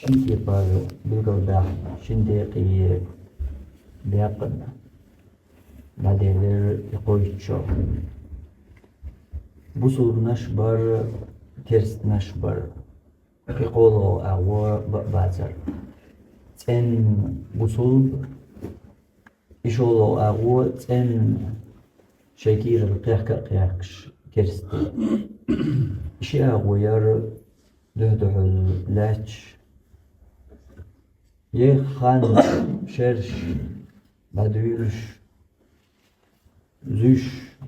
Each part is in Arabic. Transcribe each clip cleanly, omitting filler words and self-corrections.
شنتي بار بالقرداح شنتي قي بيقنا بعدين يقويتشو بوصل نشبر كرست نشبر يقولوا أو بازر تن بوصل يشولوا أو تن شكير القياكش كرستي إشي أو ير ده اللاتش يخان شرش بدويرش زوش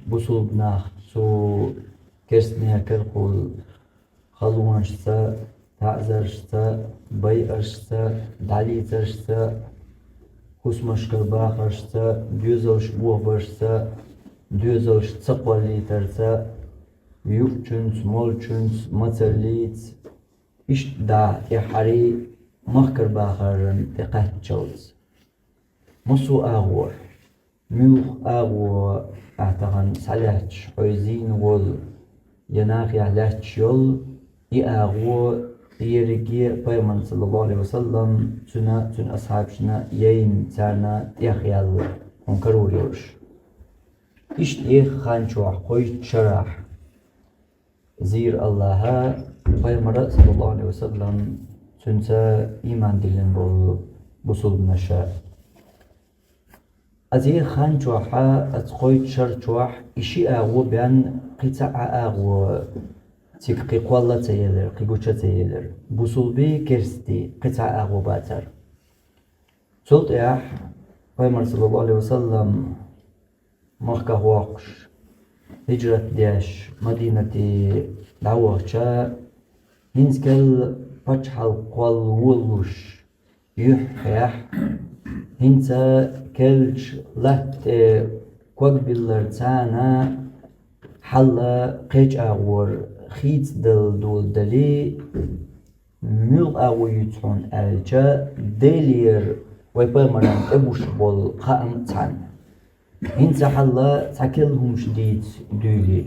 بوصل بناخ سو كرستني كرقول خلوانشتا تعزرشتا بيئرشتا داليزرشتا خسمشكر باخرشتا دوزلش بوغبرشتا دوزلش تقواليترتا يوكچنس مولچنس مترليت إش دا يحري مخكر باخرن تقاتشوز مصو أغور ميوخ أغور أعتقن سالاتش عايزين وول يناخي علاتش يول أغور يرجي بيمن صلى الله عليه وسلم تنا أصحابشنا يين تانا يخيال منكرور يوش إش خانشو قوي شرح زير الله بيمن صلى الله عليه وسلم تنسى إيمان دلن بوصل نشاء أزي خان جوحا أتقوي تشر جوح إشي أغو بيان قطع أغو تيك قيقوالة تيلر قيقوشة تيلر بوصل بي كرستي قطع أغو باتر سلط إح بيمر صلى الله عليه وسلم مخكا هواقش هجرة دياش مدينة دعوة هنسكال بچحل قوال ولوش يحيح هنسا كلش لحت قوقبلر تانا حلا قيج أغور خيت دول دلي ميل أغو يتحون ألجا ديلير ويبرمران أبوش بول قائم تان هنسا حلا تاكلهم شديد دولي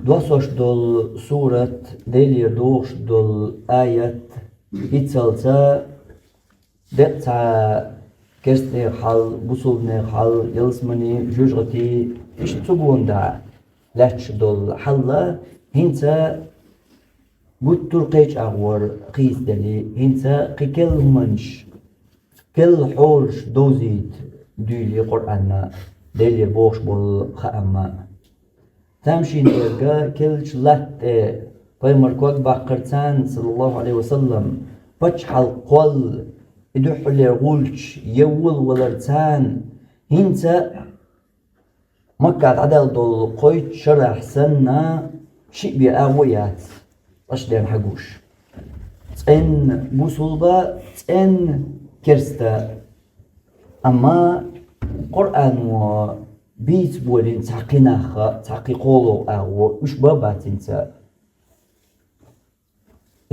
دوسوش دول سورة ديلير دوش دول آيات إتسالتا دقتا كرستني حال بوصولني حال يلسمني جوجغتي إش تبون دا لاتش دول حالا هنسا بوتر قيج أغور قيس دلي هنسا قيكل منش كل حورش دوزيت دولي قرآن ديلير بوش بول خأما تمشين إرجع كل شلات بيمر كوك باقرتان صلى الله عليه وسلم بچحل قول إدوح لغولش يول ولرتان هنسا مكاد عدل دول قويت شرح سنة شيء بأغويات اش دين حقوش تن بوصلبا تن كرستا أما قرآن و بيت بولين تعقي قولو أغو وش بابات انت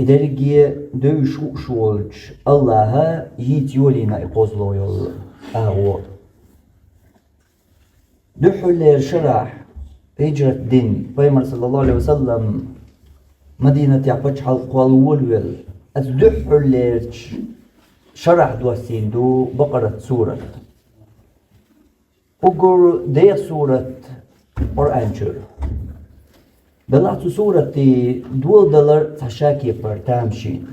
إدرجي دو شولج الله يت يولينا يقوزلو يول أغو دحو اللي شرح هجرة دين بيمر صلى الله عليه وسلم مدينة يعبج حلق والولول أتدحو اللي شرح دوسين دو بقرة سورة وقر دي سورة قرآن شر دلعت سورة دول دلر تشاكي بر تامشين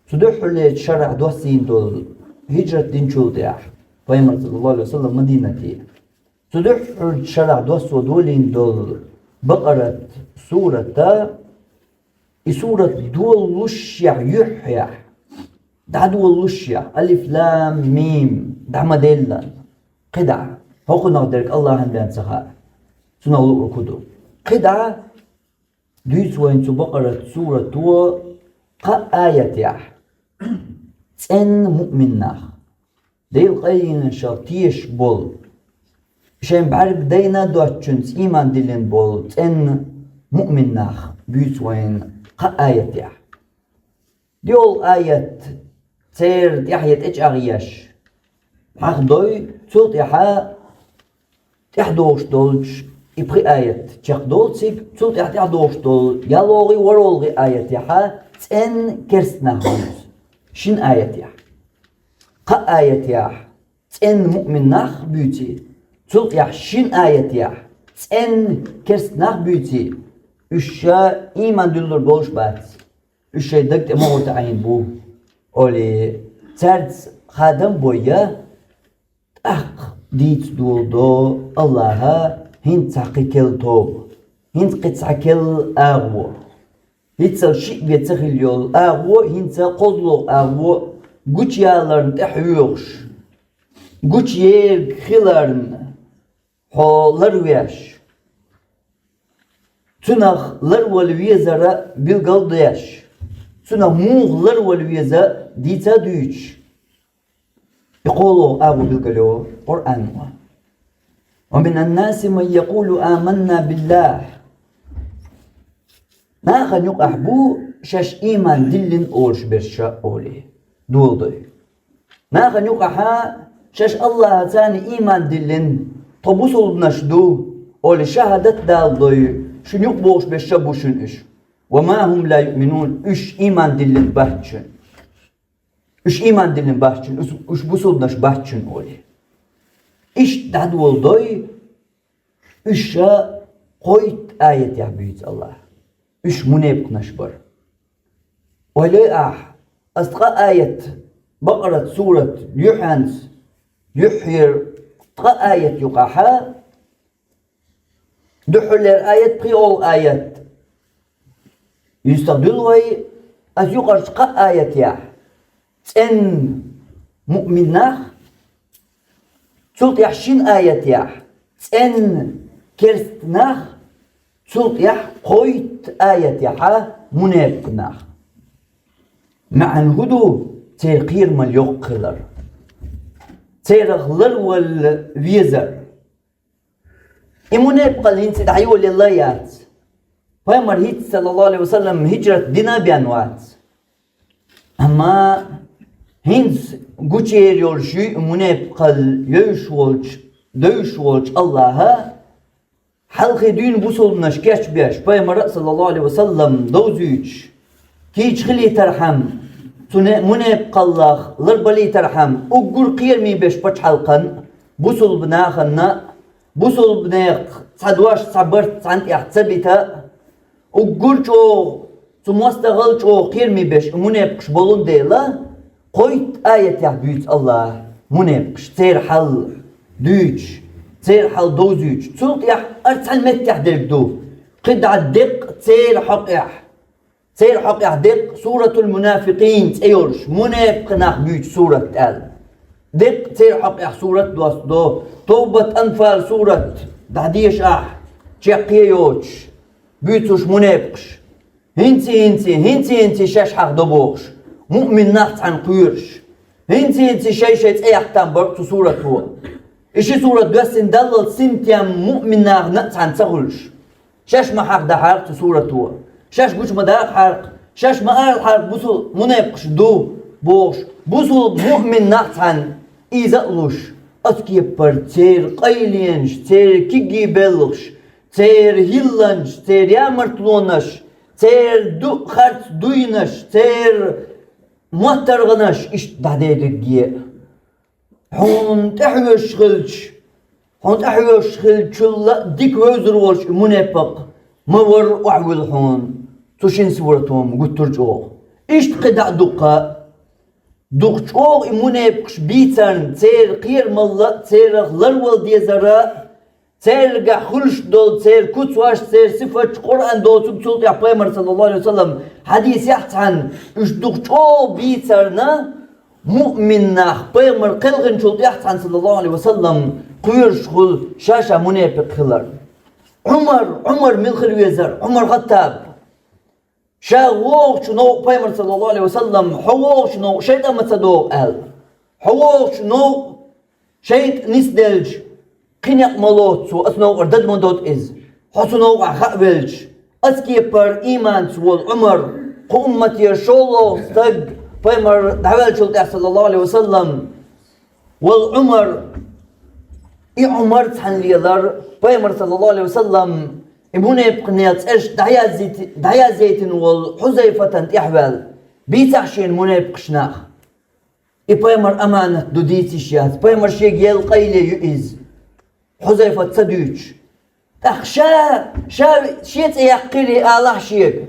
تدحو اللي شرح دوسين دول هجرة دين شول ديح بيمر صلى الله عليه وسلم مدينتي تدحو شرح دوسو دولين دول بقرة سورة سورة دول لشيع يحيح دا دول لشيع ألف لام ميم دا مدلن قدع هوكو نقدرك الله هندان سخاء سنولو ركودو قدع دويس وين بقرة سورة دو آية يح تن مؤمن ديل قاين شرطيش بول شين بعرف دينا دوتشنس إيمان دلين بول تن مؤمن ناخ بيوت وين آية يح ديول آية تير يحيى إج أغياش حق دوي تلت يحا تحدوش دولش إبقي آية تقدول سيك تلت يحتي دوشتول يالوغي ورولغي آية يحا تن كرستنا هونس شن آية يح قا آية يح تن مؤمن ناخ بيوتي تلت يح شن آية يح تن كرستنا بيوتي إشا إيمان دلور بولش بات إشا دكت موت عين بو أولي ترد خادم بويا ديت دولدو الله هين تعقيكل توب هين قطعكل أغو هيتسا شيء بيتخيل أغو هينسا قدلو أغو قوش يالرن تحيوش قوش يير خيلرن حو لرويش تنخ لرول ويزارة بالقل ديش تنخ موغ لرول ويزا ديتا دوش يقولوا أغو بالقلو قرآن ومن الناس من يقول آمنا بالله ناخن يقح بو شاش إيمان دلن أولش برشا أولي دولدوي ناخن يقح شاش الله تاني إيمان دلن طبوسول نشدو أولي شهادت دالدوي شن يقبوش برشا بوشن إش وما هم لا يؤمنون إش إيمان دلن بحتشن إش إيمان دلن بحتشن إش بوسول نش بحتشن أولي إش دادولدوي إش قويت آية يحبيت الله إش منابق نشبر ولا أستقى آية بقرة سورة يوحنس يحير تقى آية يقاحا دحل آية بقيول آية يستخدلوي أس يقر تقى آية يح تن مؤمنة تلت يحشين آية يح تن كرستناخ تلت يح قويت آية يحا منابقناخ مع الهدو تيقير مليوق قلر تيرغلر والويزر منابقة الهنس دعيو لليات فيمر هيت صلى الله عليه وسلم هجرة دينا بيانوات أما هنس قوشير يولشي منابقة يوشولش دوشولش الله حلقي دين بوصل نشكاش بيش فيمر صلى الله عليه وسلم دوزيش كيش خلي ترحم منابقة الله لربلي ترحم أقول قير مي بيش بش حلقا بوصل بناخنا بوصل بناق صدواش صبرت عن احتسبتها أقول شو تمستغل شو قير مي بيش منابقش بولون ديلا قويت آية يحبيت الله منابقش تير حل دوش تير حل دوزيش تلت يح أرسل مت يحدرك دو قد عدق تير حقيح تير حقيح دق سورة المنافقين تيورش منافق نحبيت سورة آل دق تير حقيح سورة دوستو توبة أنفال سورة دعديش تشاقية يوش بيتوش منافقش هنتي شاش حق دبوش مؤمن نحت عن قيرش هنتي شايشة ايحتان برقتو سورة هو إشي سورة دوستن دلل سنتيام مؤمن نحت عن تغلش شاش ما حق ده حرق سورة هو شاش قوش مدارك حرق شاش مقار حرق بوصل منافقش دو بوش بوصل مؤمن نحت عن إيزاقلوش أسكي بر تير قيلينش تير كيجي بلغش تير هيلانش تير يامرتلونش تير دو خرط دوينش تير محترغنش إش دعديدك جيه هون تحوش خلش لا ديك وزر والش منافق مور وعول هون توشين سورتهم قلت ترجعوا إيش تقدع دقة دقشوغ منافقش بيتان تير قير ملا تير غلرول ديزرا تير قحلش دول تير كتواش تير صفة قرآن دول سبسولت يا بيمر صلى الله عليه وسلم حديث يحتان إيش دقشوغ بيتارنا مؤمن ناخ بيمر قلغن شولت يحتان صلى الله عليه وسلم قير شغل شاشة منافق خلر عمر من خلويزر عمر خطاب شاووش نو بيمر صلى الله عليه وسلم حووش نو شيء ما تصدق قال حووش نو شيء نسدلج قنق ملوت سو أسنو أردد من دوت إز حسنو أخبلج أسكي بر إيمان سو العمر قمت يشولو استق بيمر دعوال شلت صلى الله عليه وسلم والعمر عمر تحنليلر بيمر صلى الله عليه وسلم منافق نيلت ايش دعيا زيتن والحذيفة يحول بيتعشين منافق شناخ بيمر أمانة دوديتي شيات بيمر شيء يلقيلي يؤذ حذيفة تصديش شا شيت يقيلي الله شيك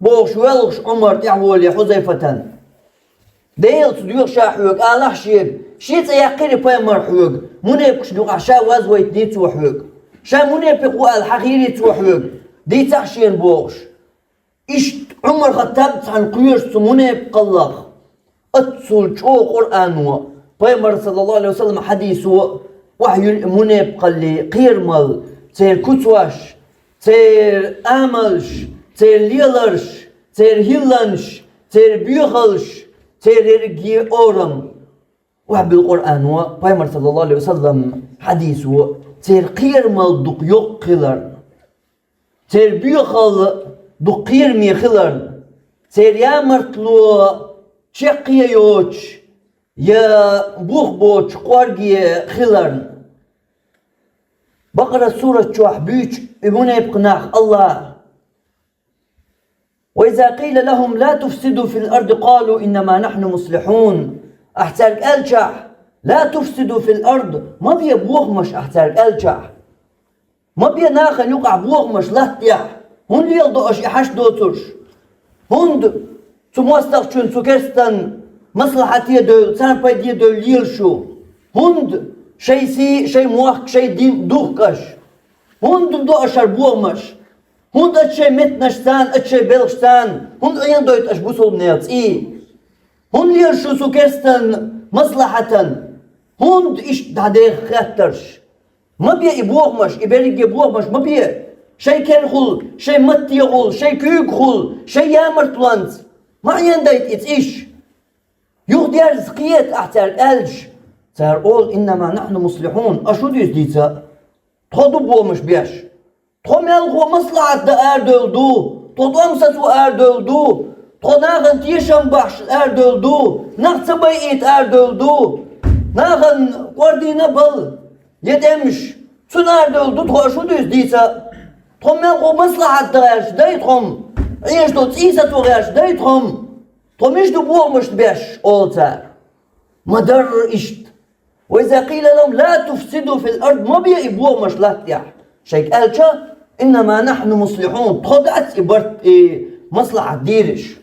بوش ولغش عمر تعولي حذيفة ديل صديق شاحوك الله شيك شيت يقيلي بيمر حوك منافق شنوق شا وزويت ديتو حوك شا منافق والحقيري توحوك دي تحشين بوش إيش عمر خطبت عن قيرس منافق الله أتصل شو قرآن بيمر صلى الله عليه وسلم حديثه وحي منافق اللي قيرمل تير كتوش تير آملش تير ليلرش تير هيلنش تير بيخلش تير رجي أورم وحب القرآن بيمر صلى الله عليه وسلم حديثه تير قيرمل دق يقلر تير بيخل دق قيرمي خلر تير يامرتلو شقيا يوش يا بوخ بوش قوارجي خلر بقرة سورة شوح بيش إبونا يبقناخ الله وإذا قيل لهم لا تفسدوا في الأرض قالوا إنما نحن مصلحون أحترق ألشح لا تفسدوا في الأرض ما بيه بوغمش أحترق ألشح ما بيه ناخن يقع بوغمش لاتيح هون ليلدو أش إحاش دوترش هون تموستغشون سكرستن مصلحتي دول سان بايدي دول ليلشو هون شي موخ شي دين دوخكش هون دو أشار بوغمش هون أتشي متنشتان أتشي بلغشتان هون أين دويت أش بوصل نيلت هون ليلشو سكرستن مصلحة هون إيش داديخ خاترش ما بيه إبوغمش إبريق إبوغمش ما بيه شي كرخل شي متيغل شي كيغل شي يامرتلانت ما يندايت إيش يغدير زقيت أحتر ألش تار أول إنما نحن مصلحون أشو ديس ديتا تخدو بوغمش بيش تخم يلغو مصلحة دا أردولدو تخدو أردولدو تخناغن تيشن بحش أردولدو نغتبايت أردولدو ناغن قردينا بل يدمش تون أردولدو تخشو ديس ديتا تخم يلغو مصلحة دا أرش دايتخم عيش دو تيسا تو غيرش دايتخم تخمش دو بوغمش بيش أولتار مدر إشت وإذا قيل لهم لا تفسدوا في الأرض ما بيه بوغمش لاتيح شيك ألشا إنما نحن مصلحون تخدعت إبرت مصلحة ديرش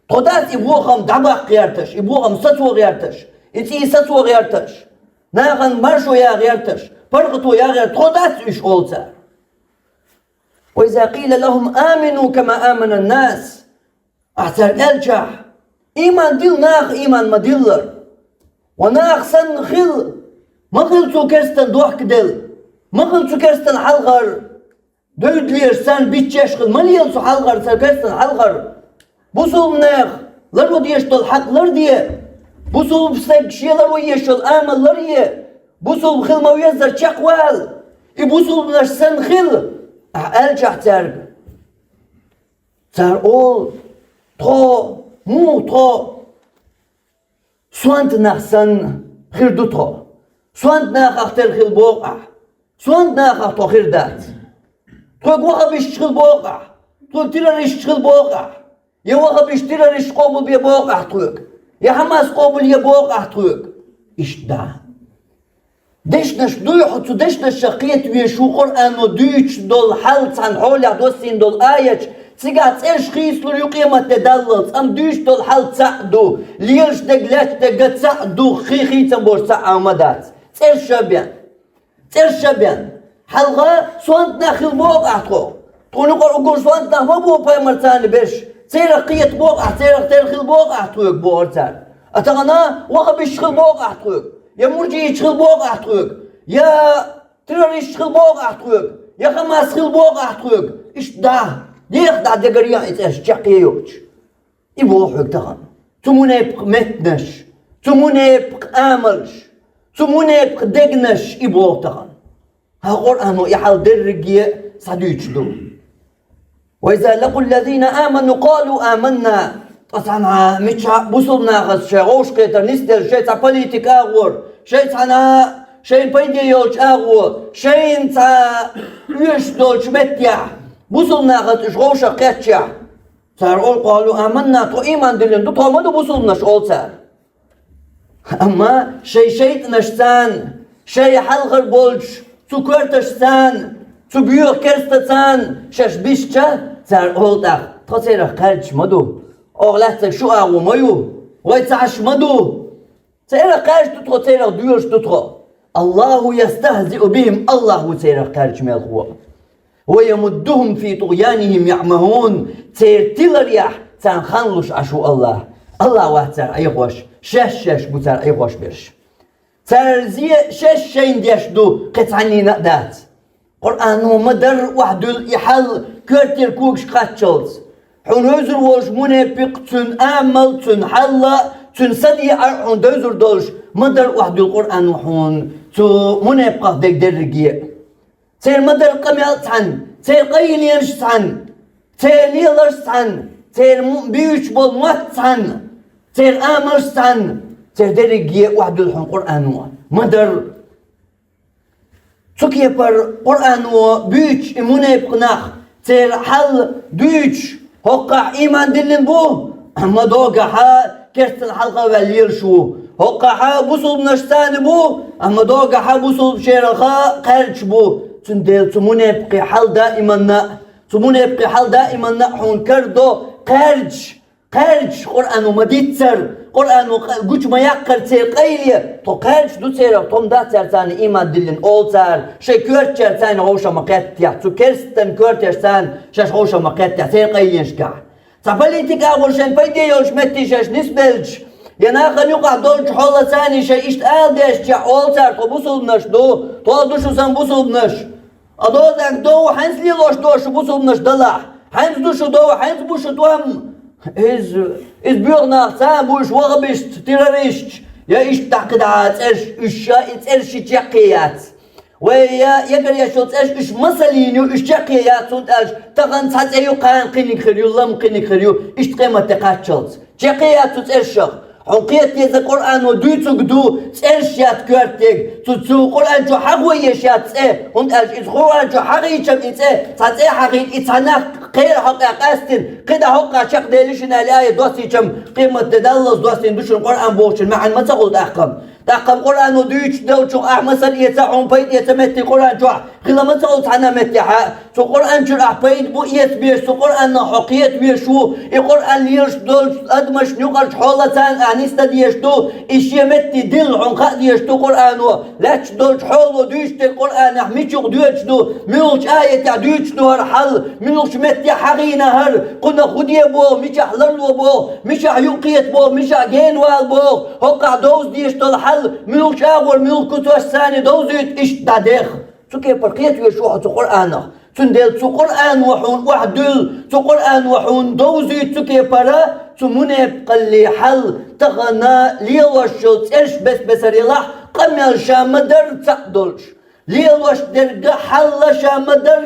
تخدعت إبوغم دعبق غيرتش إبوغم ستو غيرتش إتي ستو غيرتش ناغن مرشو يا غيرتش برغتو يا غير تخدعت إش أولتار وإذا قيل لهم آمنوا كما آمن الناس أحتر ألشح إيمان ديل ناخ إيمان ما ديلر وناخ سن خل ما خلتو كرستن دوحك دل ما خلتو كرستن حلغر دودلير سن بيتشاش خل ما ليلسو حلغر سن كرستن حلغر بوصل ناخ لرو ديشتل حق لر ديه بوصل بسك شيلر ويشتل آمن لريه بوصل بخل ما ويزر شاقوال بوصل بناش سن خل ألشح تارق تار أول تو سوانت نخسن خير دوتو سوانت ناخ اختر خير بوقع سوانت ناخ اختر خير دات تو وخا بيشتغل بوقع تو تيرا يشتغل بوقع يا وخا بيشتري ريش قوبل بي بوقع توك يا حماس قوبل يا بوقع توك ايش دا دشنش دويحو دشنش شقيت ويشو قرآن ودويش دول حلت عن حولي دوسين دول آيش تيجات إيش خيسلو يقيمة تدلت أم دويش دول حل تعدو ليش دقلات دقت تعدو خي تنبور ساعة مدات تير شبيان حلقة سوانت ناخل بوقع تقو تقولوا قرقور سوانت ناخل بوقع مرتان بيش تير قيت بوقع تير خل بوقع توك بورتان أتغنا وقع بيشخل بوقع توك يا مرجي يشخل بوقع توك يا تير يشخل بوقع توك يا خماس خل بوقع توك إيش ده يخدع دقريا إتاش جاقيوش يبوحوك تغن تمونا يبق متنش تمونا يبق آملش تمونا يبق دقنش يبوح تغن ها قرآن يحال درقيا صديق دو وإذا لقوا الذين آمنوا قالوا آمنا طبعا مش بوصلنا غز شغوش قيتر نستر شيء بوليتيك أغور شيء شين بيدي يولش أغو شين تا يشدولش متيا بوصلنا غت إشغوشة قتشا صار قالوا آمنا تو إيمان دلين تو تومدو بوصلناش أول صار أما شيء نشتان شيء حلغر بولش تو كرتشتان تو بيوغ كرستتان شش بيشتا صار أول تاخ تصير قرش مدو أغلاتك شو أغو ميو ويتعش مدو صير قرش تترو تصير ديوش تترو الله يستهزئ بهم الله تصير قرش مالخوا ويمدهم في طغيانهم يعمهون تصير تلريح تان خنلوش عشو الله واتر أيغوش شش بوتر أيغوش برش تر زي شش شين ديشدو قطعني نقدات قرآنو مدر وحدو يحل كرتر كوكش قاتشلز حنوزر وش منافق تن آمل تن حلا تن صدي أرحون دوزر دولش مدر وحدو القرآن وحون تو منافق ديك درقية تير مدر قميل تن تير قيل ينش تن تير ليلرش تن تير بيوش بول موت تن تير آمرش تن تير درقية وحدو الحون قرآن مدر تكي بر قرآن بيوش منافق ناخ تير حل بيوش هقع إيمان دلين بو أما دوغا حا كرت الحلقة واليرشو هقع حا بوصل نشتان بو أما دوغا حا بوصل شيرخا قرش بو تنديل تموني بقي حل دائما حون كردو قرش قرآن مديتسر قرآن قوش ما يقر تير قيلية تو قرش دو تير توم دا تير تاني إيمان دلين أول تير شي كورت تير تاني غوشا مقاتيا تو كرستن كورت تير تاني شاش غوشا مقاتيا تير قيلين شكا تفالي تيكا ورشان فايدي يوش متي شاش نسبلش يناخن يقع دولش حولا تاني شي اشت ديش تيا أول تير تو بوصل بنش دو تو دوشو سان بوصل بنش أدوزك دو حنس ليلوش دوش بوصل بنش دلح حنس دوشو دو حنس بوشو دوام إز بيغنا سام بوش وغبشت تيراريشت يا إيش تعقدات إيش تيقيات ويا يقدر يشوت إيش مسلينيو إيش تيقيات سنت تغن تحتيو قان قيني خريو لم قيني خريو إيش تقيمة تقاتشلت تيقيات سنت إيش حقيقة يز القرآن ودوتو قدو تسيرشيات كورتك تسو قرآن جو حقوية شات إيه هم إز قرآن جو حقي شم إيه تات إيه حقي إتنا غير حقا قاستن قدا حقا شق ديلشن الآية دوسي شم قيمة تدلس دوسي دوش القرآن بوشن معن ما تقول تحكم قرآن ودوتش دوتشو أحمسن يتعون بيت يتمتي قرآن جو خلا ما تقول تحنا متيحا سو قرآن جو أحبيت بو يتبيش سو قرآن حقيت بيشو القرآن ليش دولش أدمش نقرش حولتان نستديش دو إيش يمتي دل عنقا ديش دو قرآنو لاتش دولش حولو ديش دو القرآن أحميشوق دوش دو منوش آية دوش دو هرحل منوش متي حقينا هر قلنا خديه بو مشا حللو بو مشا يقيت بو مشا جينوال بو هقع دوز ديش دو الحل منوش أول منوش كتوش ثاني دوزيت إيش دادخ سو كيف برقيت ويشوح تو قرآنه تندل تو قرآن وحون وحدل تو قرآن وحون دوزي تكي برا تمنب قلي حل تغنى ليوشل ترش بس ريلاح قمل شامدر تقدلش ليوش درجة حل شامدر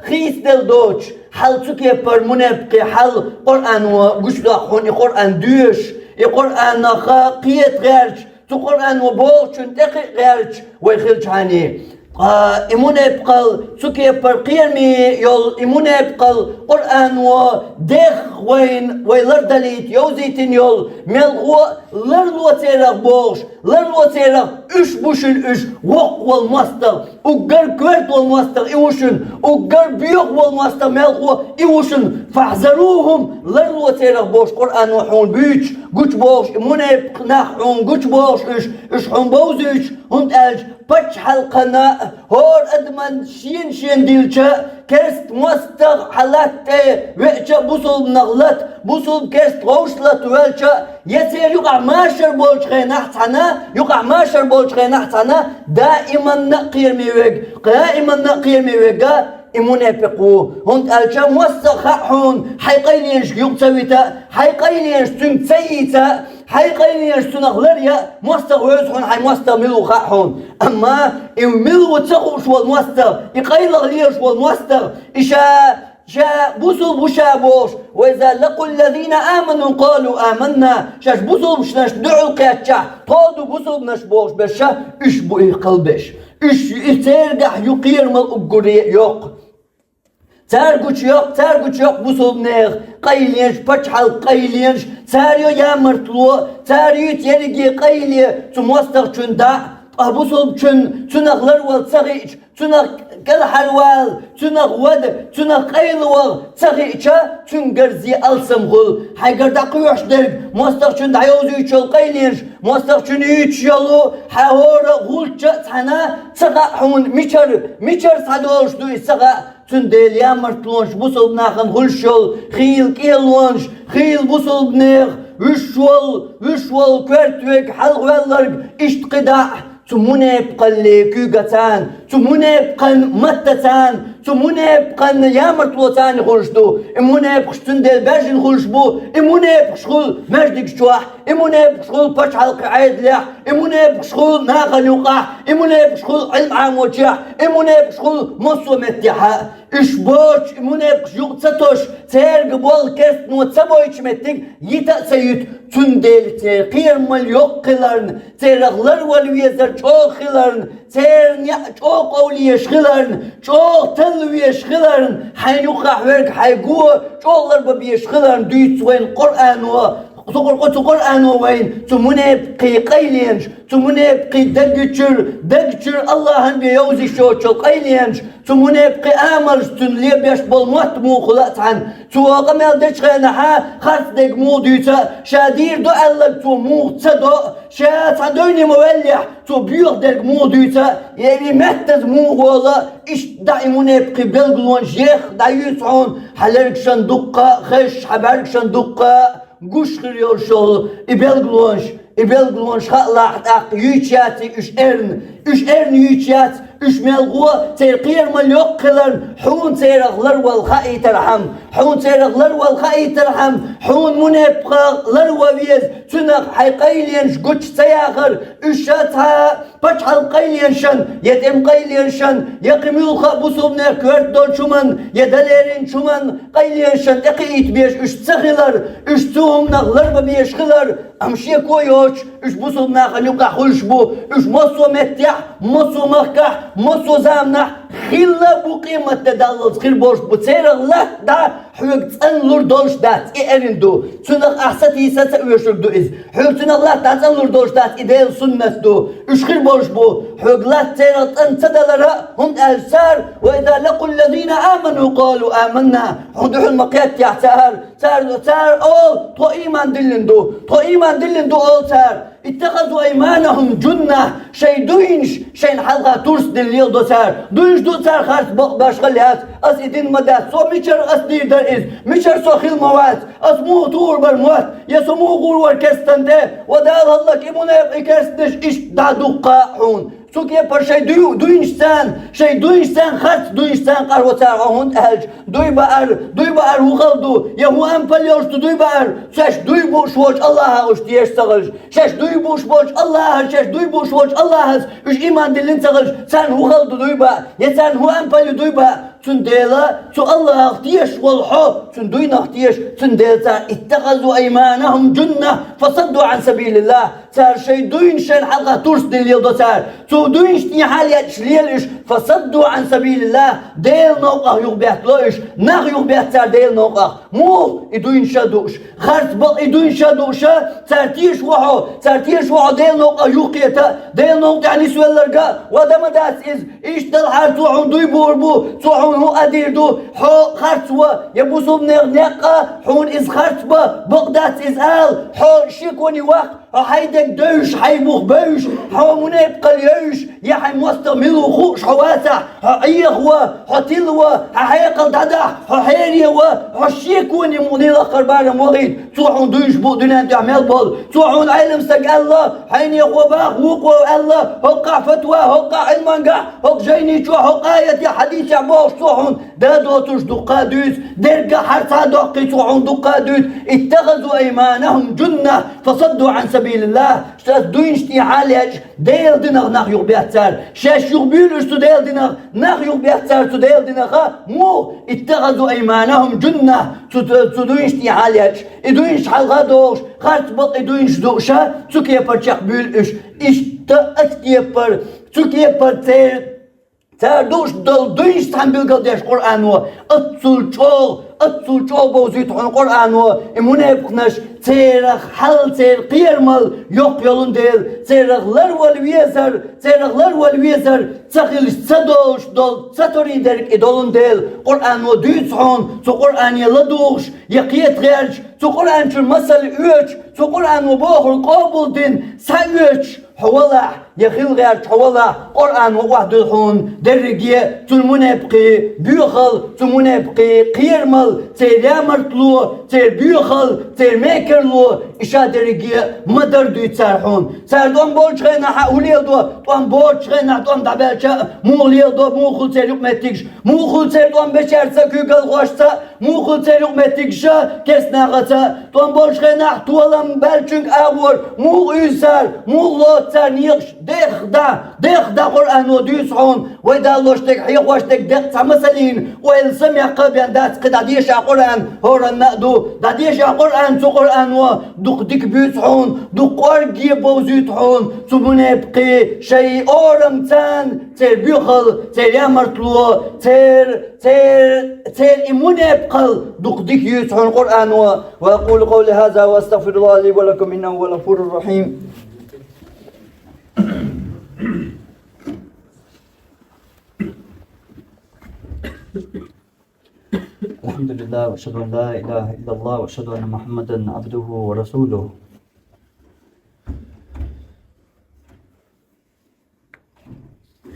خيس دل دوش حل تكي بر منبقي حل قرآن وقشلا خوني قرآن دوش قرآن قيت غيرش تو قرآن وبوش تقي غيرش ويخلش عني إمون يبقى سكي برقيمي يول إمون يبقى قرآن ودخ وين لردليت يوزيتين يول ملغو لردو تيرغ بوش لردو تيرغ إش بوشن إش وق والمستر وقر كورت والمستر إيوشن وقر بيوغ والمستر ملغو إيوشن فاحذروهم لردو تيرغ بوش قرآن وحون بيش قوش بوش إمون يبقى نحون قوش بوش إش حون بوزيش هند ألج بچ حلقنا هور ادمن شين ديلچا كرست مستغ حالات ويچا بوصل نغلط بوصل كرست غوشلت ويلچا يسير يقع ماشر بولش نحتنا يقع ماشر بولش نحتنا دائما نقير ميوغ إمون يبقوا هند ألشا موسخ حون حيقينيش يقتويتا حيقينيش تنتسيتا حيقينيش تنغلريا موسخ ويسحون حي موسخ ملو خاحون أما إملو تسخوش والموسخ يقيلغ ليش والموسخ إشا بوصل بشابوش وإذا لقوا الذين آمنوا قالوا آمنا شاش بوصل بشناش دعوا القياتشا طادوا بوصل نشبوش بشا إش بوئي قلبش إش ترجح يقير مال أقري يوق ترجوش يوق بوصل نيغ قيلينش بچحل قيلينش تاريو يا مرتلو تاريو تيرجي قيلي تموستغ چندا بوصل چن تنغلر والتغيش تنغ كالحروال تنغ ود تنغ قيلوال تغيشا تنغرزي السمغل حيقر دقيوش درق موستغ چن دعيوزي يچل قيلينش موستغ چن يچلو حاور غلچا تانا تغا حون ميچر سادولش دوي تغا تندل يا مرتلونش بوصل ناخن غلشل خيل كيلونش خيل بوصل بنيغ وشول كورتوك حلغوالرق اشتقداع تمونه بقى كوغتان تمونه بقى متتان تمونه بقى يامر طلوتان يخرجتو امونه بقشتن ديال باجي نخرجبو امونه بقشغل مجدك شواح امونه بقشغل باش حلق عيد لح امونه بقشغل ناغن يوقع امونه بقشغل علم عام وجح امونه بقشغل مصو متحا اشبوش امونه بقشغل تساتوش تيرق بول كرست نو تسابويش متك يتا سيوت تندل تيقير مليوق قلرن تيرغلر والويزر çok hıların, çok avliyeş hıların, çok telviyeş hıların, haynukah verk haygu, çoklar babiyeş hıların, düyütsüven Kur'an'ı, Kur'an'ı وين تمونه بقي قيلينش تمونه بقي دقشر اللهن بيوزي شو قيلينش تمونه بقي آمرش تنلي بيش بالموت مو خلقت عن تو قمال دشغنا ها خرس دق مو ديتا شادير دو ألق تو مو تصدق شات عدوني مولح تو بيوخ دق مو ديتا يعني مهتز مو غولا إش دايمونه بقي بلغلون شيخ دايوسعون حلرك شندقة خش حبرك شندقة Guş kırıyor şol, İbelglonş halak yüçyatı üç ern yüçyat, üç melgu terqir mal yok kılan, hun teraqlar wal kha'i terham, hun teraqlar wal kha'i terham, hun munebqalar wa viz, tünaq hayqayliyenş güç sayaqır, üşata paçhal qayliyenşan, yetem qayliyenşan, yaqimul khabusubne kvert dolçuman, yedalerin çuman qayliyenşan, eqit beş üç sahilar, üç tuğumnaqlar ve beş kılar, amşiye koyoç, üç busubnaq yuqa xulşbu, üç mosu mettah, mosu mahkah, mosu zamnah, خلا بقيمة تدلل خير بوش بتصير الله دا حوق تنلور دوش دات إيرندو تنق أحسن يسات ويشرب دو إز حوق تنق الله تنلور دوش دات إديل سنة دو إش خير بوش بو حوق لا تير أن تدلرا هم ألسار وإذا لقوا الذين آمنوا قالوا آمنا حدوح المقيات يعتار تار أول تو إيمان دلندو أول تار اتخذوا أيمانهم جنة شي دوينش شين حلقة ترس دليل دوسار دوينش دوسار خارج باشغليات أس إدين مدات سو ميشر أس ديردر إز ميشر سو خيل موات أس مو طور بالموات يسمو غور وركستن ده ودال الله كيمونا إكرستش إش دادوقا حون سوكي پر شي دوينشتان خرط دوينشتان قروتار هون أهج دوي بار وغلدو يهو أمبل يوشتو دوي بار شاش دوي بوش وش الله أش ديش تغلج شاش دوي بوش وش الله شاش دوي بوش وش الله أش إيمان دلين تغلج سان وغلدو دوي بار يسان هو أمبل دوي بار تنديلا تو الله اختيش والحب تندوين اختيش تنديلا اتخذوا أيمانهم جنة فصدوا عن سبيل الله صار شي دوين شين حلقة ترس دليل دو صار تو دوين شتي حاليات شليلش فصدوا عن سبيل الله ديل نوقع يغبيت لوش نغ يغبيت صار ديل نوقع مو يدوين شادوش خرط بق يدوين شادوشا ترتيش وحو ديل نوقع يوقيتا ديل نوقع يعني سوالرقا ودمدات إز إيش دلحار توعون دوي بوربو توعون هو أديردو حو خرطوا يبوسو بنغنقا حون إز خرطبا بقدات إز آل حو شيكوني وقت حيدك دوش حيبوخ بوش حو منيبقى اليوش يا حي مستملو خوش حواسع حيخوا حتلوا حيقل ددح حيريوا حشيكوني منيلا قربان مغيد توحون دوش بو دنان تعمل بول توحون علم سق الله حين يخوا باخ وقوا الله هقع فتوى هقع علمانقع هق جيني شو هق آية حديث عبوش توحون دادوتوش دقادوس درقا حرصا دقي توحون دقادوس اتخذوا أيمانهم جنة فصدوا عن سبيل الله شتاس دوينشتي عالج ديل دينغ ناخ يوغ بيحتار شاش يوغ بيولوش تديل دينغ ناخ يوغ بيحتار تديل دينغ مو اتخذوا ايمانهم جنة تدوينشتي عالج ادوينش حلغادوش خارت بط ادوينش دوشا تسوكي برشاق بيولوش اشتاكي بر تسوكي بر تار دوش دل دوينش تحن بالقديش قرآن اتسول چول بوزيت عن قرآن منافقناش تيرخ حل تير قيرمل يوق يولن ديل تيرخ لر والويزر تخيل صدوش دول ستوري درك ادولن ديل قرآن دويت عن تو قرآن يلدوش يقيت غيرج تو قرآن شر مسل اوش تو قرآن بوخر قابل دين ساوش حوالا يخيل غيرج حوالا قرآن وحد الحون درجية تلمنافقي بيخل تلمنافقي قيرمل تير مرتلو تير بيخل تير ميكرلو إشا درجية مدر دوي تسارحون تسار دوان بولش غينا حاوليل دو دوان بولش غينا دوان دابلشا موليل دو موخل تير يقمتكش موخل تير دوان بشارسا كيقل غوشتا موخل تير يقمتكشا كسنا غتا دوان بولش غينا طولم بلچنك اغور مو إيسار مو لوتسار نيقش ديخ دا قرآن وديسعون وإذا لوشتك حيقوشتك ديق تمثلين وإن سمع قبيان دات قد عديش قرآن هورا نقدو داديش قرآن تو قرآن ودوق ديك بيسعون دوق قرقي بوزيتعون تو منبقي شيء أورم تان تير بيخل تير يامرتلو تير منبقل دوق ديك يسعون قرآن وأقول قولي هذا وأستغفر الله لي ولكم إنه هو الغفور الرحيم. الحمد لله وأشهد أن لا إله إلا الله وأشهد أن محمدا عبده ورسوله.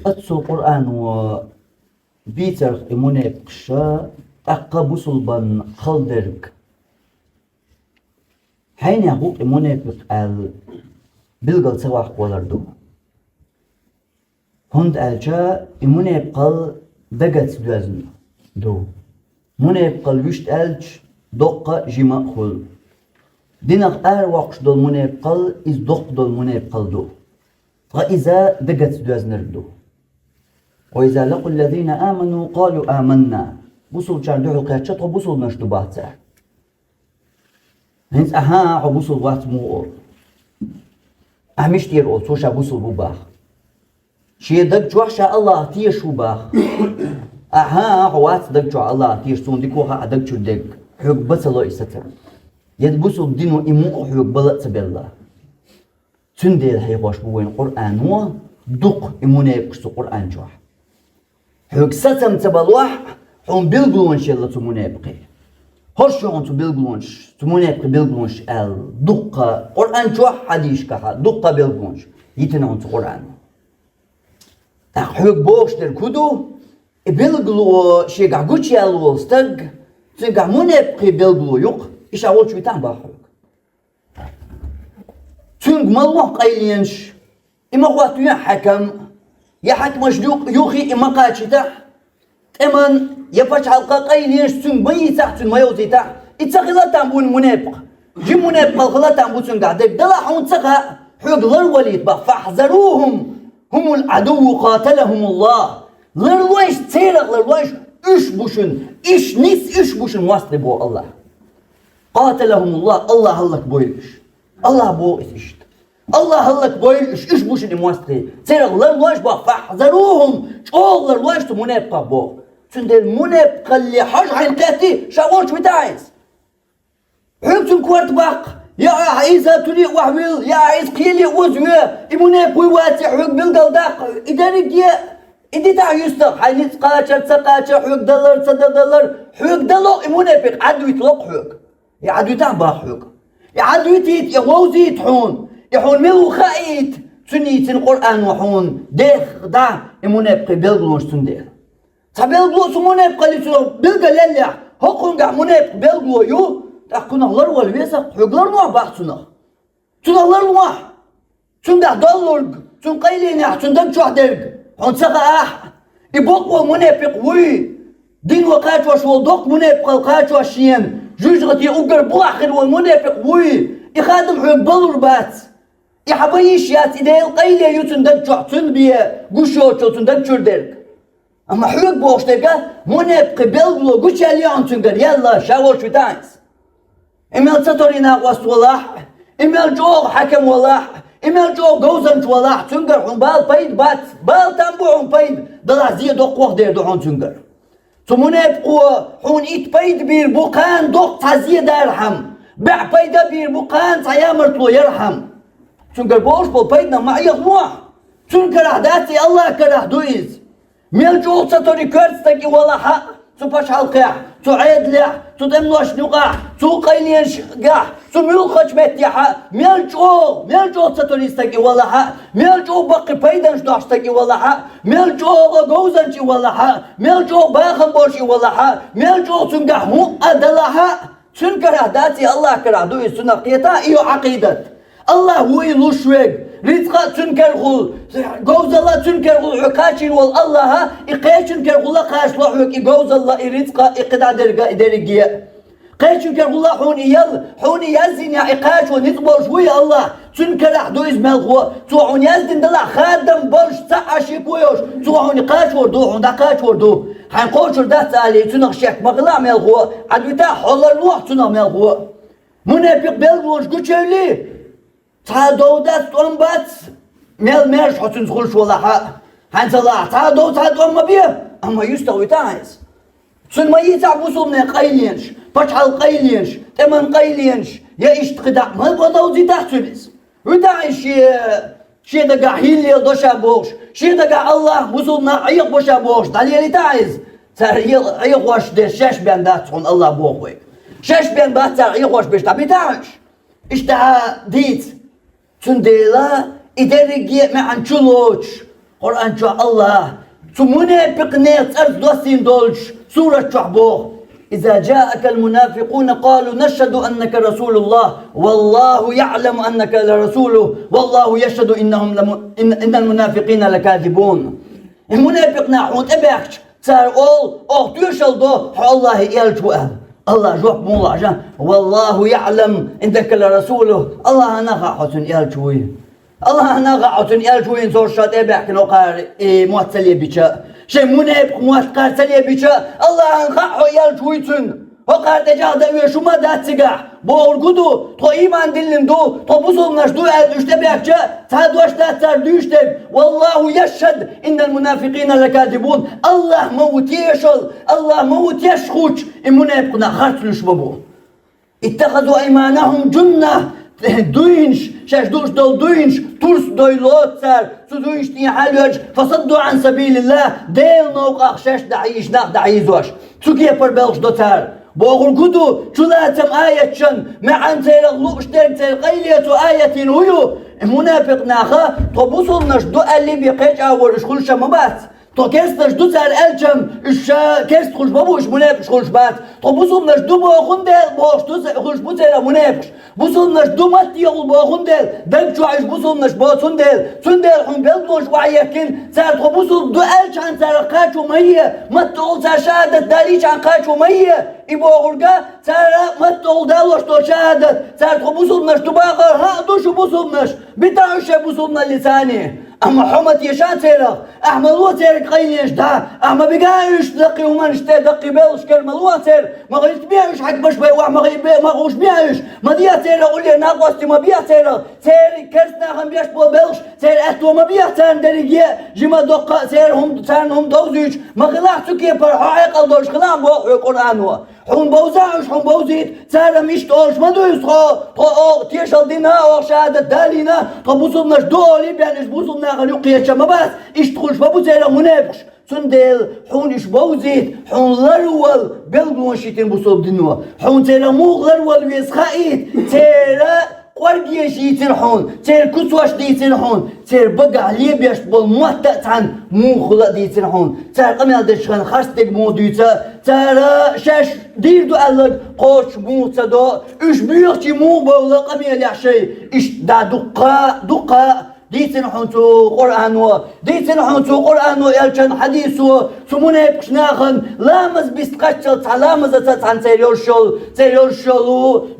أتسو القرآن وبيتر إموني بقشا أقابو صلبا خلدرك حين يقول إموني بقال بلغل سواح ولردو هند ألجا إموني بقال دقت دوازن دو منافقل وشت ألج دقة جماء خل دينغ وقش دول منافقل إز دق دول منافقل دو فإذا دقت دوازن دو وإذا لقوا الذين آمنوا قالوا آمنا بوصل شاردو حقيقة بوصل نشدو باهتر هنس بوصل وقت مو أهمش تير سوشا بوصل بباخ شي دق جوحشا الله تيشو باخ عوات دقجو الله تيرسون ديكوها دقجو دق حق بس الله يستر يدبسوا الدين إمو حق بلت بالله تندل هيقوش بوين قرآن و دق إمونه يبقشتو قرآن جوح حق ستم تبالوح حون بيلقلونش يلا تمونه يبقي هرشو عن تبيلقلونش تمونه يبقي بيلقلونش دق قرآن جوح حديش كها دق بيلقلونش يتنا عن قرآن حق بوش در كدو بيلغلو شيغا غوتشي الو ستغ تنغا مونيبقي بيلغلو يوق ايش اول شوي تان باخوك تنغ مالو قايلينش اما وقت يا حكم يا حكم شدوق يوخي اما قاتشتا امان يفاش حلقه قايلينش تنغ بي تحت ما يوزيتا اتخلا تامبون منيبق جي منيبق الخلا تامبو تنغا دك دلا حون تخا حوق للوليد فاحذروهم هم العدو قاتلهم الله لرواش تيرق لرواش إش بوشن إش نيس إش بوشن واصل بو الله قاتلهم الله هلك بويش الله بو إشت الله هلك بويش إش بوشن مواصل تيرق لرواش با فاحذروهم شغل لرواش تمنابقى بو تندل منابقى اللي حاج عين قاتي شاورش بتاعيز حكتم كوارت باق يا عيسى تري وحويل يا عيس قيلي وزوية منابقى واتي حق بالقلداق إداري إدي تاع يستق حيني تقاتل حوق دولار صدر دولار حوق دولار منافق عدو يطلق حوق يا عدو تاع حوق يا عدو يتيت يا ووزي يتحون يحون ملو خايت سنيت القرآن وحون ديخ دا منافق بيلغلونش تندير تبيلغلوش منافق اللي تلو بيلغل لله هقون قاع منافق بيلغلو يو تاكون الله والويسق حوق لر نوع باحتنا تون الله نوع تون قاع دولار تون قيلين تون دمشو حدرق هون سقى يبقوا منافق وي دين وقات واش ودق منافق وقات واشين جوج غتي اوغر بواخر والمنافق وي يخادم حق بلربات يحبيش يات إذا القيلة يوتن جعتن بيه قشو جعتن دجردك أما حلوك بوشتك منب قبل بلو قش اللي عنتنقر يلا شاور شوتانس إمال تطرينا وست ولاح إمال جو حكم ولاح إمال جو جوزن ولاح تنقر حن بال بيد بات بال تنبو حن بيد دلع زي دوق وقت دير دو حن تنقر منب قوة حن إت بيد بير بوقان دوق تزي دارحم بع بيد بير بوقان تيامرتلو يرحم تنقر بوش بول بيدنا ما يغموع تنقر عداتي الله كره دويز ميل جو تطوري كرتستك ولا حق تو باش حلقح تو عيدلح تو دملوش نقح تو قيلينش قح تو ميل خش متيحة ميل جو تطوريستك ولا حق ميل جو بقي بيدنش داشتك ولا حق ميل جو غوزنش ولا حق ميل جو باخن بوشي ولا حق ميل جو تنقح مو أدلا حق تنكر عداتي الله كره دويز تنقيتا إيو عقيدة الله هو يلوشوك رزقا تنكر غول جوز الله تنكر غول عكاشين والله إقاش تنكر غول قاش لحوك جوز الله رزقا إقدا درجة قاش تنكر غول حون يزين يا إقاش ونصبر شوية الله تنكر حدو اسمه هو توعون يزين دلا خادم برش تعشي بويش توعون قاش وردو عند قاش وردو حنقول شو ده سالي تنخشك مغلا مال هو عدوتا حول الروح تنمال هو منافق بلوش قتشلي تعدو دست أمبات ميل ميرش حسن تخلش ولا حق هنسلا تعدو أما بيه أما يستوي تايز سن ما يتعبوا صومنا قيلينش بشحال قيلينش تمن قيلينش يا إيش تقدع ما بدو زي تحتبس وداعش شي دقا هيلي دوشا بوش شي دقا الله بوصلنا عيق بوشا بوش دليل تايز سر عيق واش دير شاش بيان داتون الله بوخوي شاش بيان بات سر عيق واش بيش تبي تاعش إشتها ديت تنديلا إداري مع أنشلوش قرآن شو الله تمنى بقنيت أرض دوسين دولش سورة شعبوه إذا جاءك المنافقون قالوا نشهد أنك رسول الله والله يعلم أنك لرسوله والله يشهد إن المنافقين لكاذبون المنافق نحن تبعش صار أول تيشل دو الله يلجو الله جواب مولا جان والله يعلم إنك لرسوله الله نغا حسن يلجوي الله نغا حسن يلجوي زور شاد إباك نقار مواتسلي بيشا شي منافق مواتقار سلي بيشا الله نغا يلجوي تن وقار تجاه دعوية شما داتسيقا بورقودو تو إيمان دلن دو تو بوصلناش دو أشتا بيكشا تهدوش تاتار دوشتك والله يشهد إن المنافقين لكاذبون الله موت يشل الله موت يشخوش المنافقنا خرطلوش بابو اتخذوا أيمانهم جنة دوينش شاش دوش دول دوينش ترس دويلوت سار سدوينش تي حالوش فصدوا عن سبيل الله ديل نوقع شاش دعيش ناق دعيزوش تسوكي بربلش دوتار بوغل قدو تلاتم آية شن مع أن تيرغلو اشترك تيرقيلية آية هيو المنافق ناخا طبوصل نشدو اللي بيقيج أول اشخل شمبات تو كيستش دو سار الجم اش كيست خوش بابوش منافش خوش بات تو بوصل دو بوخندل بوش دو خوش بوتيرا منافش بوصل دو ماتي يغل بوخندل دنجو عيش بوصل بوصندل سندل حن بلدوش وعيكن سار تو بوصل دو الجان سار قاچو ميه متول سار شهادة داليش عن قاچو ميه إبو غرقا سار متول دالوش تو شهادة سار تو بوصل دو باقر ها دوش بوصل بتاعش بوصل لساني أما حمد يشان سيرك أحمد واتيرك قيليش دا أما بقايش دقي ومنش دقي بيلش كلمة الواتير ما غيت بيعش حق باش بيوع ما غوش بيعش ما ديا سيرك قول لي ناقوستي ما بيع سيرك سيري كرسنا خم بيش بول بيلش سير أتو ما بيع سان دريجي جيما دقا سيرهم سانهم دوزيش ما خلاح سكي برحاق الدوش خلام بو القرآن هو حون بوزعش حون بوزيت سارة مش تقولش ما دويس خو تيشل دينا أو شهادة دالينا طبوصلناش دولي بيانش بوصلنا غلوقية شما بس اشتخلش بابو سيرا منافش سندل حون اش بوزيت حون لرول بلدون شيتين بوصل دينوا حون سيرا مو لرول ويسخايت سيرا قرقيش يتنحون سير كسوش ديتنحون سير بقع ليبيش بالموتة عن مو خلق ديتنحون سير قميل دشخن خرستك مو ديتا سير شاش دير دو ألق قوش مو تدو اش بيوتي مو بولا قميل يحشي اش دا دقا ديتن حنتو قرآن ديتن حنتو قرآن يلشن حديث سمونه بشناخن لامز بيستقشل لامز تتعن سير يرشل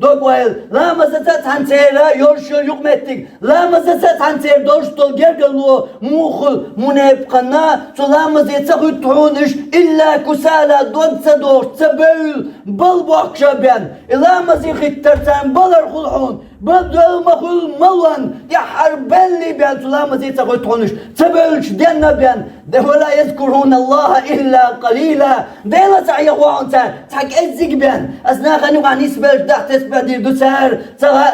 دوغويل لامز تتعن سير يرشل يقمتك لامز تتعن سير دوشتل جرجلو موخل منافقنا لامز يتخطونش إلا كسالة دود سدوش تبول بالبوك شبان لامز يخترتان بلر خلحون بدل مخل ملوان يا حربان لي بان سلامة زي تغطونش تبلش دينا بان ده ولا يذكرون الله إلا قليلا ديلا تعيق وعنتا تحك ازيق بان أسنا غنو عن يسبلش ده تسبل دير دوسار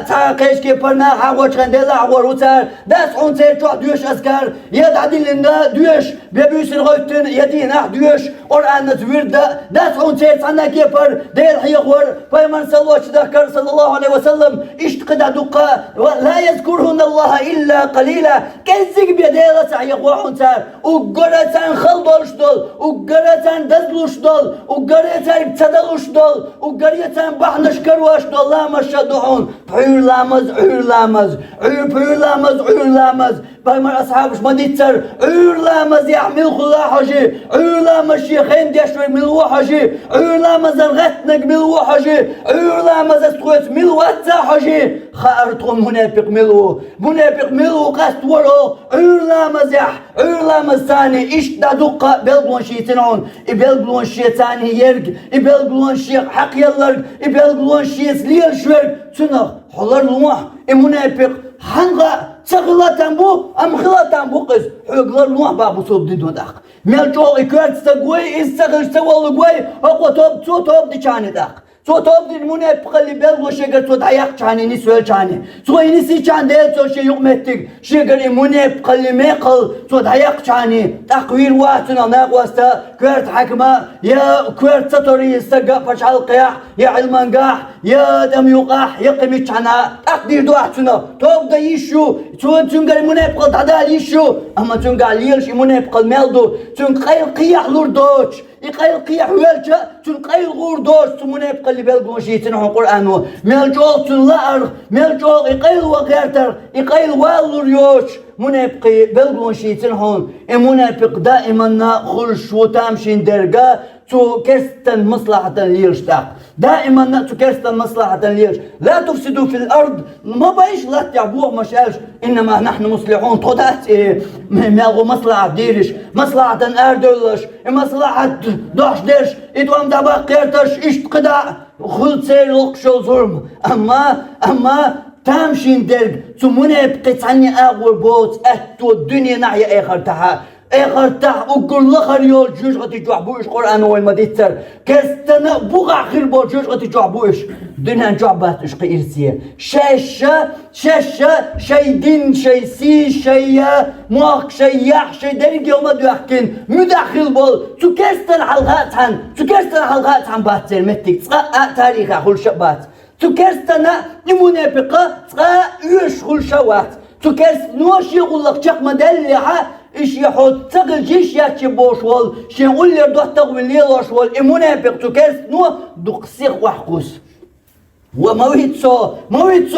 تاقيش كي برنا حاوش غن ديلا عور وتار داس عنتا يتوح دوش أذكار يد عدل لنا دوش بيبيوس الغوتن يدين دوش قرآن نتوير داس عنتا يتعنا كي بر ديل حيقور فيمن سلوش ذكر صلى الله عليه وسلم اشتقد دقا لا يذكرهن الله إلا قليلا كنزك بيديلا تعيق وعنتار وقرأتان خلدوشدول وقرأتان دزلوشدول وقرأتان تدلوشدول وقرأتان بحنشكروشدول لا مشدوحون عير لامز عير لامز عير لامز عير لامز بايمر أصحابش مديتر عير لامز يحمل خلا حجي عير لامز شيخين ديشوي ملو حجي عير لامز الغتنك ملو حجي عير لامز استغوت ملو حجي خارتهم منافق ملو قست ورو عير لامز عير لامز ثاني إيش دقة بلغون شي تنعون بلغون شي ثاني يرق بلغون شي حق يلرق بلغون شي سليل شورق تنخ حلر لوح منافق حنغا تغلطان بو أم خلطان بو قز حقلر لوح بابو صوب دي دون داق ملجو إكوات استقوي استغل سوال قوي أقوى توب دي چاني داق تو دي المنافق اللي بلغو شجر تو دعيق چاني نسوال چاني تو ينسي چان ديل تو شي يقمتك شجر المنافق اللي ميقل تو دعيق چاني تقوير واتنا ناقواستا كوارت حكمة يا كوارت سطوري يستقى فشعل قياح يا علمان قاح يا دم يقاح يقمي چانا تقدير دواتنا توب دا يشو تو تنقى المنافق دعدال يشو اما تنقى ليلش المنافق الميلدو تنقى قياح لوردوش يقايل قيح ويلجا تنقايل غور دوش تمنافق اللي بلغون شي تنحو قرآنو ميلجوغ تنلأر ميلجوغ يقايل وغيرتر يقايل والور يوش منافقي بلغون شي تنحون منافق دائما خلش وتامشين درقا تو كرستن مصلحة ليرشتاق دائما تو كرستن مصلحة ليرش لا تفسدوا في الأرض ما بايش لا تعبوه مشاش إنما نحن مصلحون طودات مالغو مصلحة ديرش مصلحة أردلش مصلحة دوش ديرش إدوام دابا قيرتش إشت قدع خلط سير لقشو ظلم أما تامشين درق تو منافقي تعني أغور بوت أتو الدنيا نعي آخر تحا آخر تح وكل لخر يول جوش غتي جوعبوش قرآن وين ما ديتر كستنا بوغع خير بو جوش غتي جوعبوش دنيا جوعبات إش قيرسية شاشة شي دين شي سي شي موق شي يح شي درجة وما دوحكين مداخل بول تو كستن حلقات عن باتر متك تقاء تاريخ خل شبات تو كستنا المنافقة تقاء يشغل شوات تو كست نوش يقول لك شق مدلعة إيش يحط تقل جيش ياتي بوشوال شي يقول لي دوح تقوي لي لوشوال المنافق تو كست نو دقسيق وحقوس ومويت سو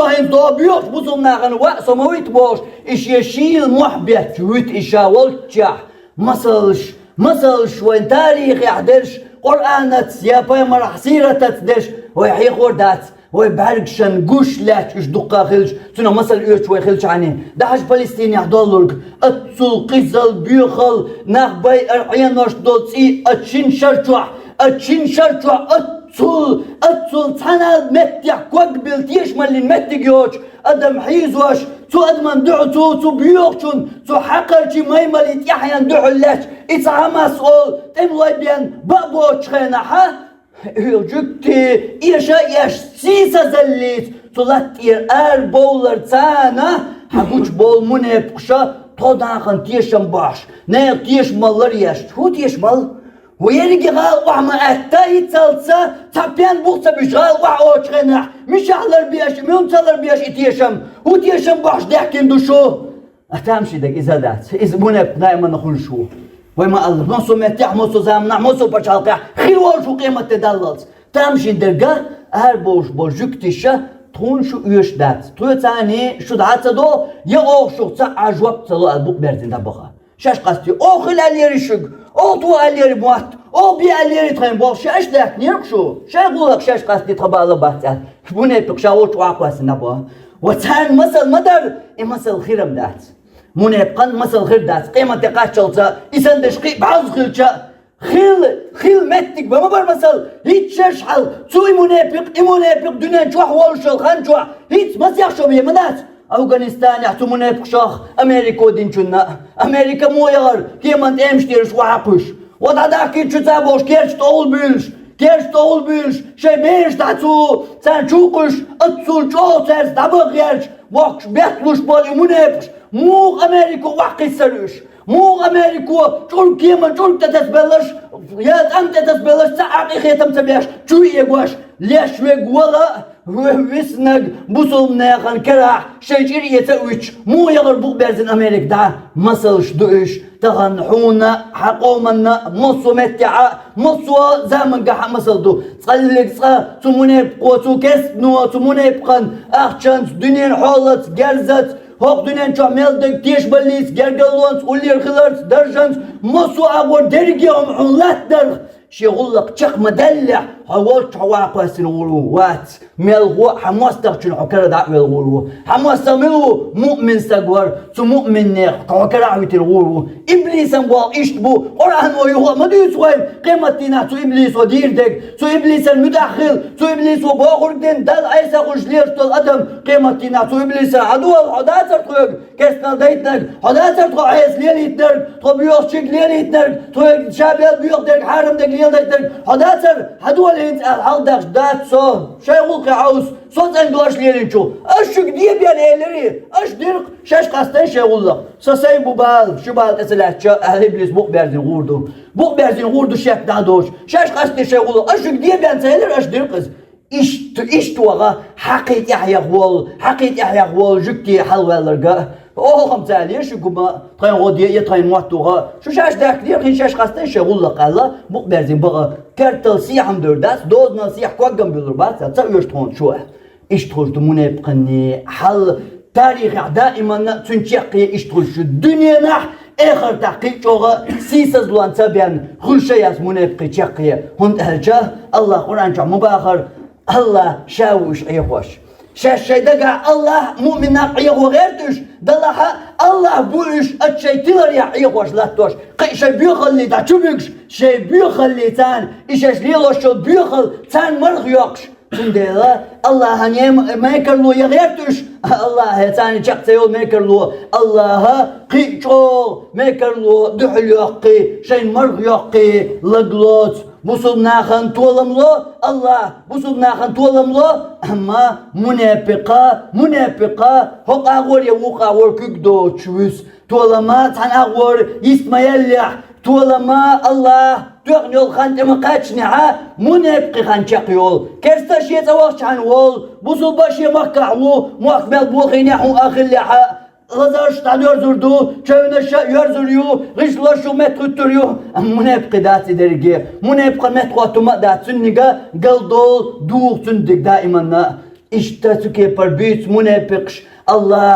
هين طابيوش بوصل ناغن وقصو مويت بوش إيش يشيل محبت جويت إيشا والتشاح مصلش وين تاريخ يحضرش قرآنات يا بايمر حسيرة تدش ويحيق وردات ويبعرقشن قوش لاتش إش دقا خلش تنا مصل إيش ويخلش عني دحش فلسطين يحضلرق أتصل قزل بيخل ناخ باي أرعيان ناش دولتي أتشين شرچوح أتصل تانا متح قوقبل تيشمل المتقيوش أدم حيزوش تو أدمن دعو تو بيوغشون تو حقرشي ميمل يتيحيان دعو اللاتش إتعامس أول تملاي بيان بابوش خينا ها جبتي إيش سيسا زليت تلاتير بولر تانا حقوش بول منافقشا توداخن تيشم باش نايق تيشمالر يش هو تيشمال ويرجع غال وعما أتاي تلسا تبين بوصة بيشغال وعوش غنح مش على بيش ميون تلر بيش إتيشم هو تيشم باش دحكين دوشو أتامشي دك إذا دات إذا منافق دائما نقول شو وما الله نصو متح نصو زامنع نصو بشالقع خير والشو قيمة تدللت تامشي درجة بوش جكتشة تون شو يش دات تو تاني شو دات دو يا أو شو تعجب تلو البوك بردين دبخة شاش قصدي أو خل عليه شق أو تو عليه موت أو بي عليه تخين بول شاش داك نيركشو شاي يقولك شاش قصدي تبع بحث بني بكشاوش وعقواس نبوه وتان مثل مدر مثل خيرم دات منافقا مثل خير دات قيمة تقاشلتا إسان دشقي بعض خيلتا خيل متك بما بر مثل هيت شرشحل توي منافق دنيا شوح والشل خان شوح هيت مسيح شو بيه منات أفغانستان يحتو منافق شاخ أمريكا دين شنا أمريكا مو يغر كيما انت امشتيرش وعقش وضع داكي شو تابوش كيرش طول بيلش شي بيش تحتو سان شوقش اتصول شو ترس دابغ يرش وقش بيطلوش بالي منافقش مو أمريكا وحقي سرش مو أمريكا شول كيما شول تتسبلش يا أنت تتسبلش ساعة خيتم تبيش شو يقواش ليش ولا ويسنق بوصل ناخن كراح شيء يتويش مو يغربوك بيرزن أمريكا دا مصلش دوش تغنحونا حقومنا مصو متعة مصو زمن قح مصلدو تصلق صا تمونيبقو تكسنو تمونيبقن أخشانس دنيا حولت جرزت هوق دنيا شو ميلدك تيش بليس جرجلونس ولير خلرس درجنس مصو أقول درجيهم حولات درغ شغلك تشق مدلع حوالش حواق وات ملغو حماس تغشن حكرا دعوة الغلو حماس ملو مؤمن سقور تو مؤمن نيخ حكرا عويت الغلو إبليس انبوال إشتبو قرآن ويهو مديس وين قيمتنا تو إبليس وديردك تو إبليس المدخل تو إبليس وباغر دين دل عيسى خشلير تل أدم قيمتنا تو إبليس عدو الحداثر تغيق كسنا ديتنك حداثر تغيق عيس ليليتنك تو بيوخ شك ليليتنك تو شابيل بيوخ ديك حارم ديك ليليتنك حداثر عدو الهنت الحلدك دات صو شايقولك عاوز صوت انجلاش ليرينشو اشك دي بيان ايلري اش ديرق شاش قاستين شايقولك ساساي بوبال شو بال تسلاتشا اهل ابليس بوق بيرزين غوردو شاك دادوش شاش قاستين شايقولك اشك دي بيان سايلر اش ديرقز إيش توغا حقيت يحيى غول جكتي حلوالرقا هم تالي شو كما تاين غودي يتاين مواتوغا شو شاش داك دير خين شاش قاستين شايقولك الله بوق بيرزين بغا كارتل سيحم درداس دوزنا سيح كوغم بيلربات تسويش تون شو إيش تخرج منافقني حل تاريخ دائما تنشقي إيش تخرج الدنيا نح آخر تحقيق شوغا سيسز لوان تبين كل شيء از منافقي تشقي هند هلجا الله قرآن شو مباخر الله شاوش أيقوش شاش شي دقع الله مؤمن ناقيق وغيرتش دلها الله بوش الشي تلر يعيقوش لا توش قي شي بيخلي دا تشبكش شي بيخلي تان إيش ليلوش شو بيخل تان مرغ يوقش تنديلا الله هنيم ما يكرلو يغيرتش الله تاني شخصيول ما يكرلو الله قيشو ما يكرلو دحل يقي شي مرغ يقي لقلوت بوصل ناخن تولملو الله بوصل ناخن تولملو أما منافقة هق أغور يوق أغور كيكدو تشويس تولما تان أغور يسمايلح تولما الله تغنيول خانت مقاتشنها منافقي خانشاقيول كرستاش يتواخش عن وول بوصل باشي مقعو مقبل بوخينيحو أخليحا غزارش تعد يرزردو چاونا يرزريو غشلاشو متغتريو منافقي داتي درجي منافقي متغاتو مقدات سننغا قلدول دوغ سندق دائما اشتاتو كيبر بيت منافقش الله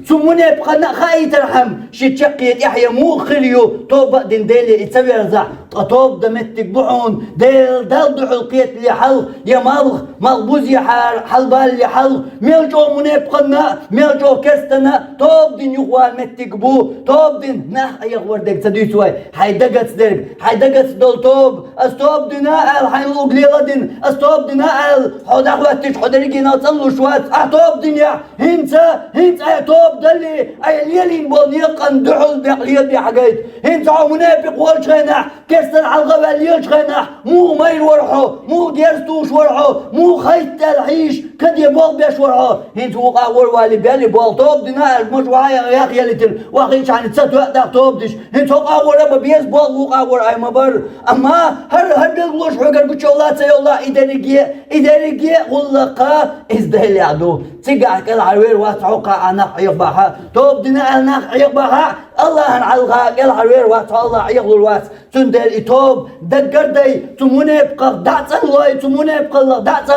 سموني بقنا خاي ترحم شي تشقيت يحيى مو خليو توب دين ديلي يتسوي رزع طوب دمتك بحون ديل حلقيت اللي حل يا مال بوزي حل بال اللي حل ميلجو مني بقنا ميلجو كستنا توب دين يغوال متك بو توب دين نح يغور ديك تديتوي حي دقت دول توب استوب دينا ال حين لوغليلا دين استوب دينا ال حود اخواتش حود رجينا تصلوا شوات توب دنيا هنت توب دلي اي ليلين بول يقن دحل بقليل بحقيت هنت منافق والشغنح كسر على الغبال يشغنح مو ميل ورحو مو ديرستوش ورحو مو خيط العيش كد يبول بيش ورحو هنت وقع والي بالي بول توب دينا المجوعة يا اخي يلتن واخيش عن تسات وقت توب ديش هنت وقع ورا بيز بول وقع ورا مبر اما هر بيقولوش حقر بتشولات سيولا إداريجي غلقا ازدهلي عدو تيجا كالعوير واتعوقا أنا يقبحها توب دينا أنا يقبحها الله على قال عوير وات الله يغلو الوات تندل إتوب دقردي تمونه بقى دعت الله تمونه بقى الله دعت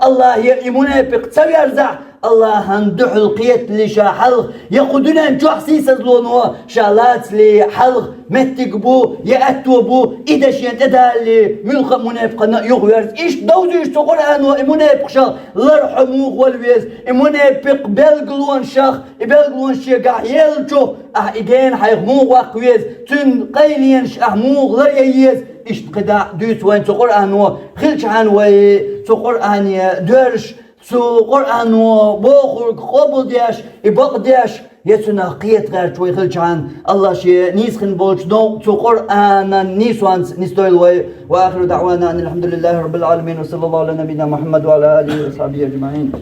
الله هي إيمونه بقى تسوي أرزع الله هندح القيت لشا حلق يقودنا نجو حسيسة لونو شالات لحلق متقبو يأتوبو إذا شينت إذا اللي ملخ منافق يغيرز إيش دوزيش تقرأن ومنافق شخ لرحموه والويز منافق بلغلون شخ بلغلون شيقع يلجو إيجين حيغموه واقويز تن قيلين شأهموه لرييز إيش تقدع دوت وين تقرأن وخلش عن وي تقرأن درش سو قرآن وبوخر قبل دياش إبق دياش يسنا قيت غير شوي خلش عن الله شيء نيسخن بولش نو سو قرآن نيسوانس نستويل وآخر دعوانا أن الحمد لله رب العالمين وصلى الله على نبينا محمد وعلى آله وصحبه أجمعين.